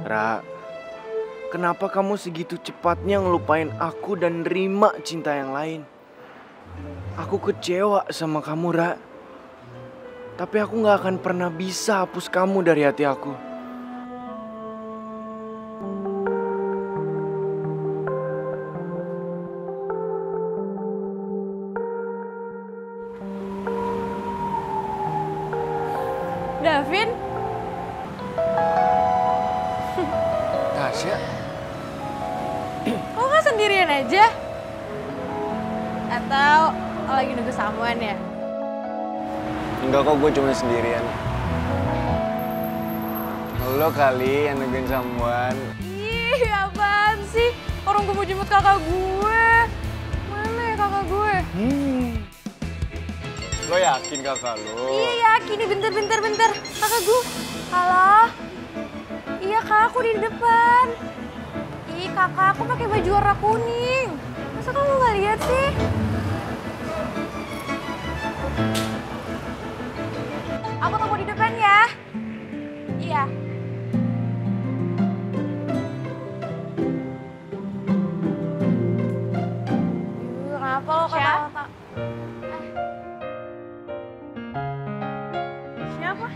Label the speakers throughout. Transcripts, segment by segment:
Speaker 1: Ra, kenapa kamu segitu cepatnya ngelupain aku dan nerima cinta yang lain? Aku kecewa sama kamu, Ra. Tapi aku gak akan pernah bisa hapus kamu dari hati aku.
Speaker 2: Davin?
Speaker 1: Tasya?
Speaker 2: Kok gak sendirian aja? Atau lo lagi nunggu someone ya?
Speaker 1: Enggak kok, gue cuma sendirian. Lo kali yang nungguin someone.
Speaker 2: Ih, apaan sih? Orang gue mau jemput kakak gue. Mana ya kakak gue?
Speaker 1: Lo yakin kakak lo?
Speaker 2: Iya yakin nih, bentar. Kakak gue. Halo? Iya kak, aku di depan. Ih kakak, aku pakai baju warna kuning. Masa kamu nggak lihat sih? Aku tunggu di depan ya. Iya. Kenapa lo kata-kata? Siapa?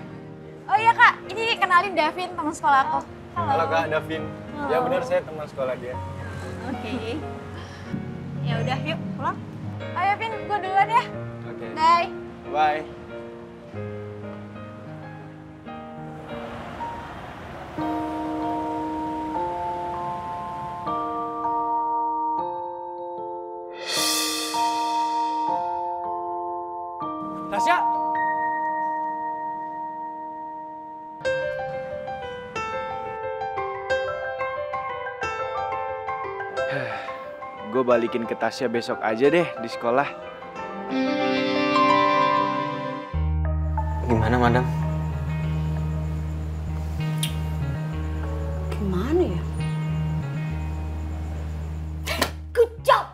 Speaker 2: Oh iya kak, ini kenalin Davin, teman sekolah aku.
Speaker 1: Halo Kak, Davin. Ya benar, saya teman sekolah dia.
Speaker 2: Oke. Ya udah, yuk pulang. Ayo Vin, gue duluan ya.
Speaker 1: Oke.
Speaker 2: Bye.
Speaker 1: Bye. Tasya! Gue balikin ke Tasya besok aja deh di sekolah. Gimana, Madam?
Speaker 3: Gimana ya? Good job!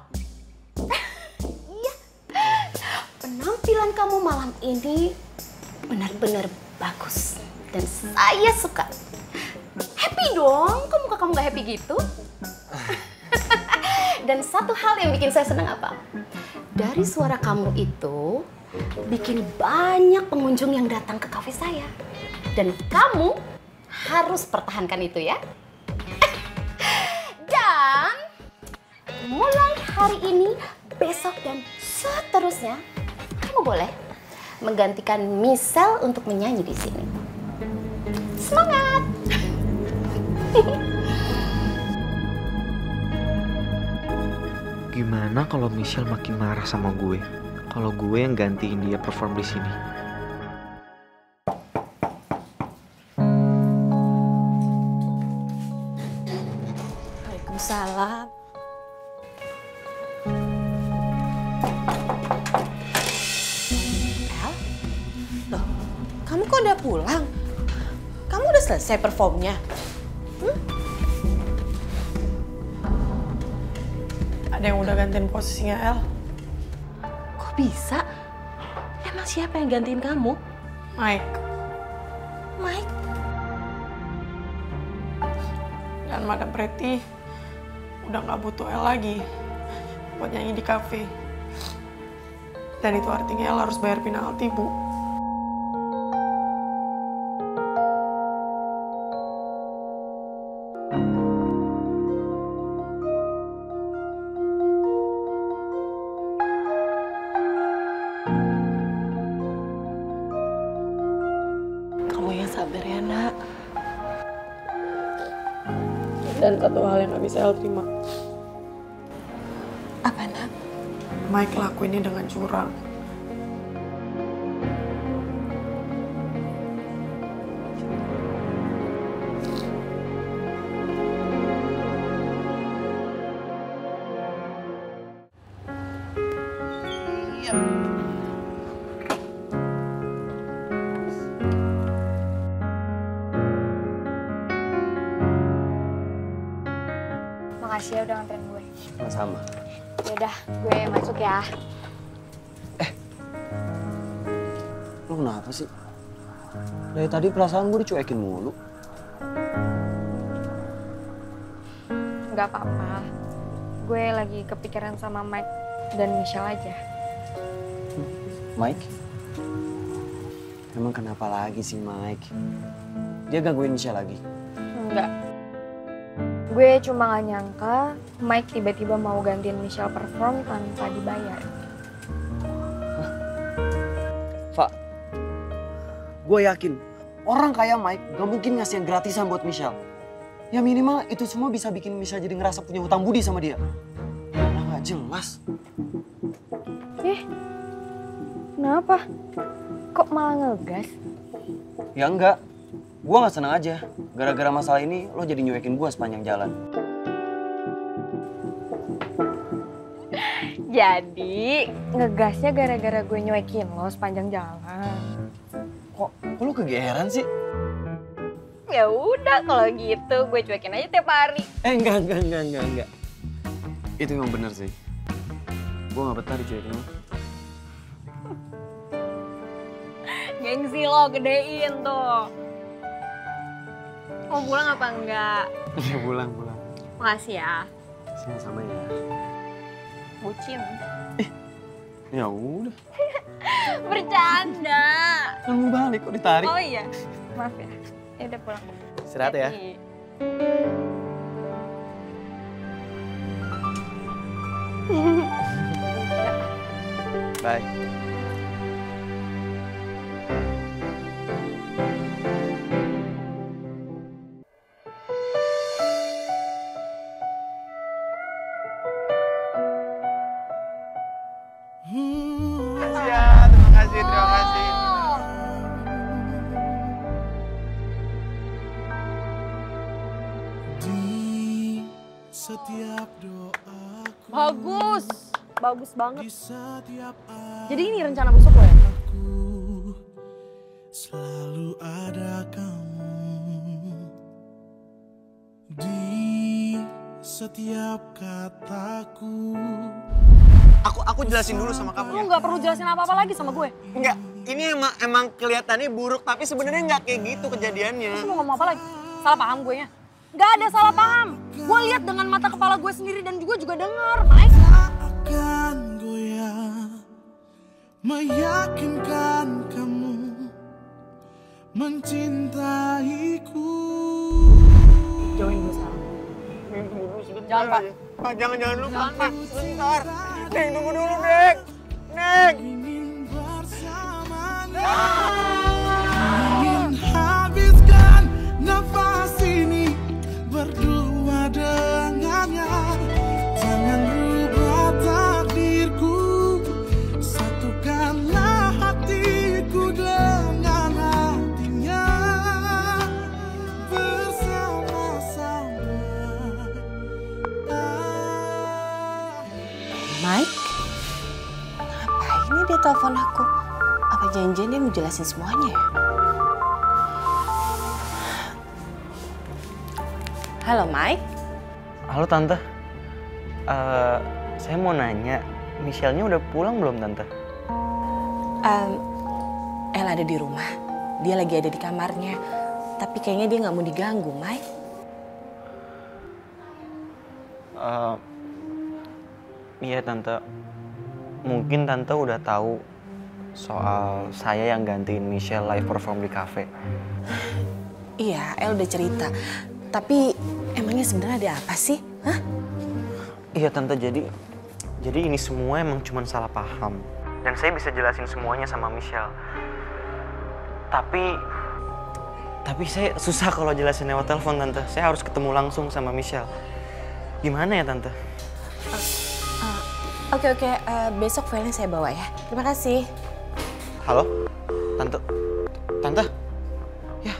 Speaker 3: Iya. Penampilan kamu malam ini benar-benar bagus. Dan saya suka. Happy dong, kok muka kamu gak happy gitu? Dan satu hal yang bikin saya senang apa? Dari suara kamu itu bikin banyak pengunjung yang datang ke kafe saya. Dan kamu harus pertahankan itu ya. Dan mulai hari ini, besok dan seterusnya, kamu boleh menggantikan Michelle untuk menyanyi di sini. Semangat!
Speaker 1: Gimana kalau Michelle makin marah sama gue? Kalau gue yang gantiin dia perform di sini.
Speaker 3: Waalaikumsalam.
Speaker 4: El? Loh, kamu kok udah pulang? Kamu udah selesai performnya?
Speaker 5: Ada yang udah gantiin posisinya El.
Speaker 4: Kok bisa? Emang siapa yang gantiin kamu?
Speaker 5: Mike.
Speaker 4: Mike?
Speaker 5: Dan Madam Pretty udah gak butuh El lagi buat nyanyi di kafe. Dan itu artinya El harus bayar penalti, Bu.
Speaker 4: Kamu yang sabar ya, nak.
Speaker 5: Dan satu hal yang gak bisa El terima.
Speaker 4: Apa, nak?
Speaker 5: Mike lakuinnya dengan curang.
Speaker 2: Makasih ya udah nganterin gue.
Speaker 1: Sama.
Speaker 2: Yaudah, gue masuk ya.
Speaker 6: Lo kenapa sih? Dari tadi perasaan gue dicuekin mulu.
Speaker 2: Nggak apa-apa. Gue lagi kepikiran sama Mike dan Michelle aja.
Speaker 6: Mike? Emang kenapa lagi sih Mike? Dia gangguin Michelle lagi?
Speaker 2: Enggak. Gue cuma gak nyangka Mike tiba-tiba mau gantiin Michelle perform tanpa dibayar.
Speaker 6: Pak, gue yakin orang kayak Mike gak mungkin ngasih yang gratisan buat Michelle. Ya minimal itu semua bisa bikin Michelle jadi ngerasa punya hutang budi sama dia. Nah, gak jelas.
Speaker 2: Kenapa? Kok malah ngegas?
Speaker 6: Ya enggak, gue gak senang aja. Gara-gara masalah ini lo jadi nyuekin gue sepanjang jalan.
Speaker 2: Jadi ngegasnya gara-gara gue nyuekin lo sepanjang jalan.
Speaker 6: Kok lo kegeeran sih?
Speaker 2: Ya udah kalau gitu gue cuekin aja tiap hari.
Speaker 6: Enggak. Itu emang bener sih. Gue gak betah dicuekin lo.
Speaker 2: Gengsi lo gedein tuh. Mau pulang apa enggak?
Speaker 6: Ya pulang.
Speaker 2: Makasih ya.
Speaker 6: Sama-sama ya.
Speaker 2: Bucin.
Speaker 6: Ya udah.
Speaker 2: Bercanda.
Speaker 6: Kan mau balik kok ditarik.
Speaker 2: Oh iya. Maaf ya. Ya udah pulang.
Speaker 6: Istirahat ya. Bye.
Speaker 1: Terima kasih.
Speaker 2: Bagus banget. Jadi ini rencana busuk lo ya?
Speaker 7: Selalu ada kamu di setiap kataku.
Speaker 1: Aku jelasin dulu sama kamu.
Speaker 2: Lu nggak perlu jelasin apa-apa lagi sama gue.
Speaker 1: Enggak, ini emang kelihatannya buruk, tapi sebenarnya nggak kayak gitu kejadiannya.
Speaker 2: Lu mau ngomong apa lagi? Salah paham gue nya? Nggak ada salah paham. Gue lihat dengan mata kepala gue sendiri dan juga dengar, Mike.
Speaker 7: Akan goyah, meyakinkan kamu mencintaiku.
Speaker 2: Jauhin gue sekarang. Jangan, Pak.
Speaker 1: Pak, jangan dulu, Pak. Sebentar. Neng, tunggu dulu, Neng. Neng.
Speaker 7: Ingin bersamanya, ingin habiskan nafas ini berdua dengannya. Jangan rubah takdirku, satukanlah hatiku dengan hatinya bersama-sama.
Speaker 4: Mike? Ngapain ini dia telepon aku? Apa janjian dia mau jelasin semuanya ya? Halo Mike?
Speaker 6: Halo Tante. Saya mau nanya, Michelle-nya udah pulang belum Tante?
Speaker 4: El ada di rumah. Dia lagi ada di kamarnya. Tapi kayaknya dia nggak mau diganggu, Mike.
Speaker 6: Iya Tante, mungkin Tante udah tahu soal saya yang gantiin Michelle live perform di cafe.
Speaker 4: Iya, El udah cerita. Tapi emangnya sebenarnya ada apa sih? Hah?
Speaker 6: Iya Tante, jadi ini semua emang cuma salah paham. Dan saya bisa jelasin semuanya sama Michelle. Tapi saya susah kalau jelasin lewat telepon Tante. Saya harus ketemu langsung sama Michelle. Gimana ya Tante?
Speaker 4: Oke, besok filenya saya bawa ya. Terima kasih.
Speaker 6: Halo? Tante? Tante? Ya.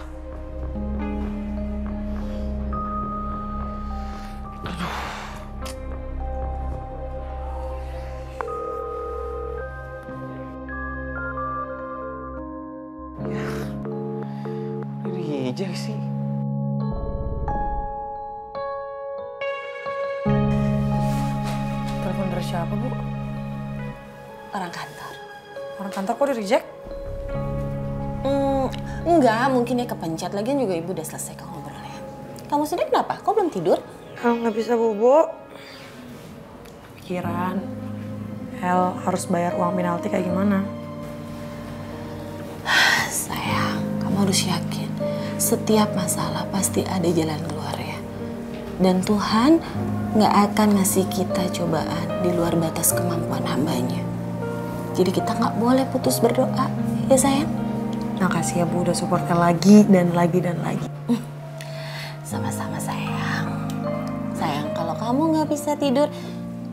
Speaker 6: Reject sih.
Speaker 5: Telepon dari siapa, Bu?
Speaker 4: Orang kantor.
Speaker 5: Orang kantor kok di-reject?
Speaker 4: Enggak, mungkin dia kepencet. Lagian juga ibu udah selesai kok ngobrolnya. Kamu sendiri kenapa? Kok belum tidur?
Speaker 5: El nggak bisa bobo. Pikiran, El harus bayar uang penalti kayak gimana?
Speaker 4: Sayang, kamu harus yakin setiap masalah pasti ada jalan keluarnya. Dan Tuhan nggak akan ngasih kita cobaan di luar batas kemampuan hambanya. Jadi kita nggak boleh putus berdoa, ya sayang?
Speaker 5: Makasih ya Bu udah support El lagi dan lagi dan lagi.
Speaker 4: Sama-sama sayang. Sayang, kalau kamu nggak bisa tidur,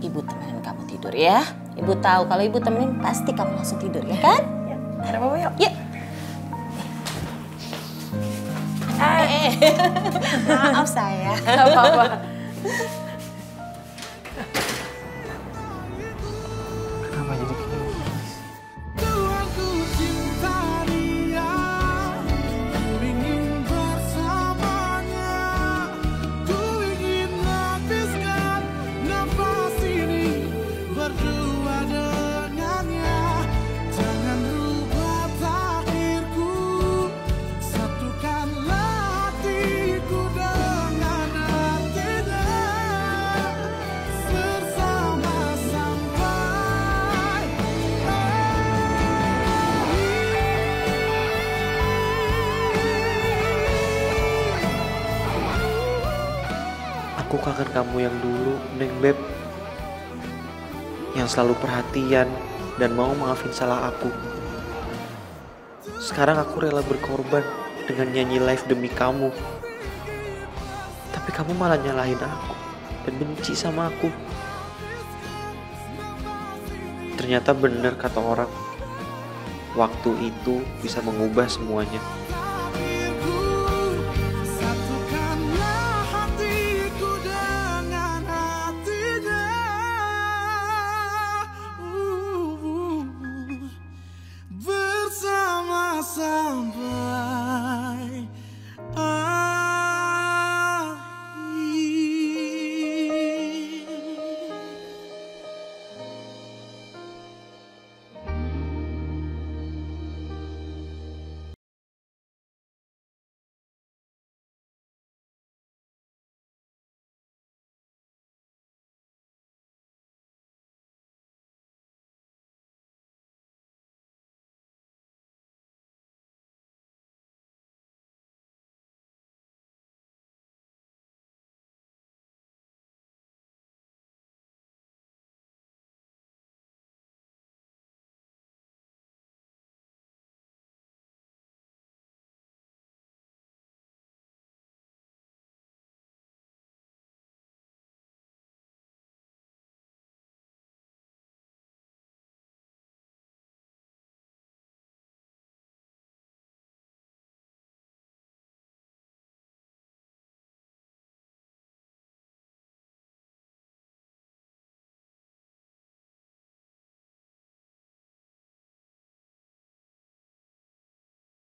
Speaker 4: Ibu temenin kamu tidur ya. Ibu tahu kalau Ibu temenin pasti kamu langsung tidur, ya kan?
Speaker 5: Ada apa yuk?
Speaker 4: Yuk. Maaf sayang.
Speaker 5: Gak apa-apa.
Speaker 1: Kenapa jadi gini?
Speaker 7: Aku cinta dia, ku ingin bersamanya, ku ingin habiskan nafas ini berdua dengannya. Jangan rubah takdirku, satukanlah hatiku dengan hatinya, bersama sampai
Speaker 1: Aku kangen kamu yang dulu, Neng Beb. Yang selalu perhatian dan mau maafin salah aku. Sekarang aku rela berkorban dengan nyanyi live demi kamu. Tapi kamu malah nyalahin aku dan benci sama aku. Ternyata benar kata orang, waktu itu bisa mengubah semuanya.